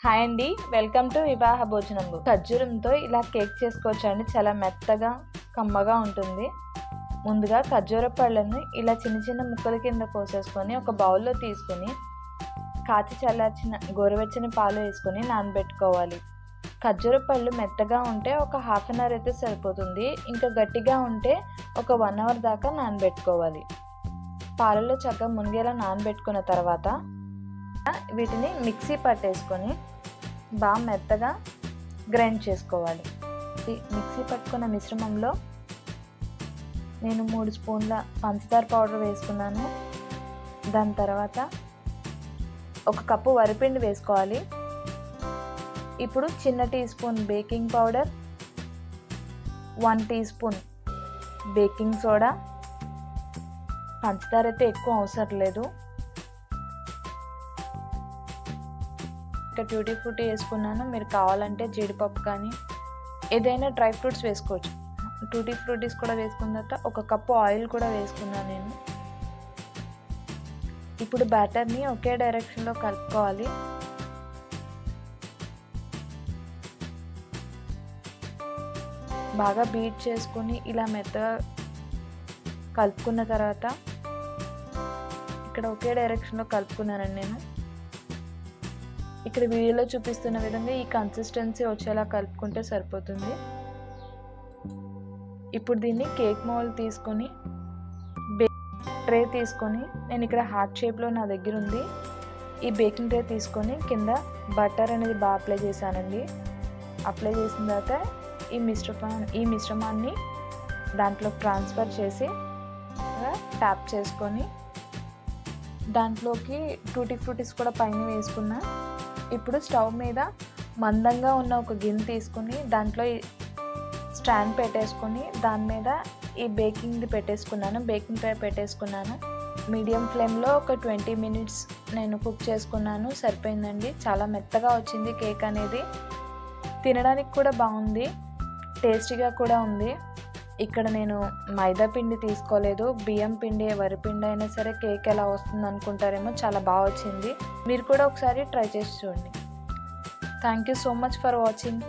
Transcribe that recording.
Hi అండి, welcome to వివాహ భోజనంబు. ఖర్జూరంతో ఇలా కేక్ చేసుకోవచ్చండి. చాలా మెత్తగా కమ్మగా ఉంటుంది. ముందుగా ఖర్జూర పళ్ళను ఇలా చిన్న చిన్న ముక్కల కింద కోసేసుకొని ఒక బౌల్లో తీసుకొని కాచి చల్లార్చిన గోరువెచ్చని పాలు వేసుకొని నానబెట్టుకోవాలి. ఖర్జూర పళ్ళు మెత్తగా ఉంటే ఒక హాఫ్ అన్ అవర్ అయితే సరిపోతుంది. ఇంకా గట్టిగా ఉంటే ఒక 1 అవర్ దాకా నానబెట్టుకోవాలి. పాలలో చక్కగా మునిగేలా నానబెట్టుకున్న తర్వాత వీటిని మిక్సీ పట్టేసుకొని బాగా మెత్తగా గ్రైండ్ చేసుకోవాలి. ఈ మిక్సీ పట్టుకున్న మిశ్రమంలో నేను 3 స్పూన్ల పంచదార పౌడర్ వేసుకున్నాను. దాని తర్వాత 1 కప్పు వరిపిండి వేసుకోవాలి. ఇప్పుడు చిన్న teaspoon baking powder, 1 teaspoon baking soda, పంచదార అయితే ఎక్కువ అవసరం లేదు. ట్యూటీ ఫ్రూటీ వేసుకున్నాను. మీరు కావాలంటే జీడిపప్పు కానీ ఏదైనా డ్రై ఫ్రూట్స్ వేసుకోవచ్చు. ట్యూటీ ఫ్రూటీస్ కూడా వేసుకున్న తర్వాత 1 కప్పు ఆయిల్ కూడా వేసుకున్నాను నేను. ఇప్పుడు బ్యాటర్ని ఒకే డైరెక్షన్లో కలుపుకోవాలి. బాగా బీట్ చేసుకుని ఇలా మెత్తగా కలుపుకున్న తర్వాత ఇక్కడ ఒకే డైరెక్షన్లో కలుపుకున్నానండి నేను. ఇక్కడ వీడియోలో చూపిస్తున్న విధంగా ఈ కన్సిస్టెన్సీ వచ్చేలా కలుపుకుంటే సరిపోతుంది. ఇప్పుడు దీన్ని కేక్ మౌల్డ్ తీసుకొని ట్రే తీసుకొని, నేను ఇక్కడ హార్ట్ షేప్లో నా దగ్గర ఉంది, ఈ బేకింగ్ ట్రే తీసుకొని కింద బటర్ అనేది బాగా అప్లై చేశానండి. అప్లై చేసిన తర్వాత ఈ మిశ్రమాన్ని దాంట్లో ట్రాన్స్ఫర్ చేసి ట్యాప్ చేసుకొని దాంట్లోకి టూటీ ఫ్రూటీస్ కూడా పైన వేసుకున్నా. ఇప్పుడు స్టవ్ మీద మందంగా ఉన్న ఒక గిన్నె తీసుకుని దాంట్లో స్టాండ్ పెట్టేసుకొని దాని మీద ఈ బేకింగ్ ట్రే పెట్టేసుకున్నాను. మీడియం ఫ్లేమ్లో ఒక 20 మినిట్స్ నేను కుక్ చేసుకున్నాను. సరిపోయిందండి. చాలా మెత్తగా వచ్చింది కేక్ అనేది. తినడానికి కూడా బాగుంది, టేస్టీగా కూడా ఉంది. ఇక్కడ నేను మైదా పిండి తీసుకోలేదు, బియ్యం పిండి, వరిపిండి అయినా సరే కేక్ ఎలా వస్తుంది అనుకుంటారేమో, చాలా బాగా వచ్చింది. మీరు కూడా ఒకసారి ట్రై చేసి చూడండి. Thank you so much for watching.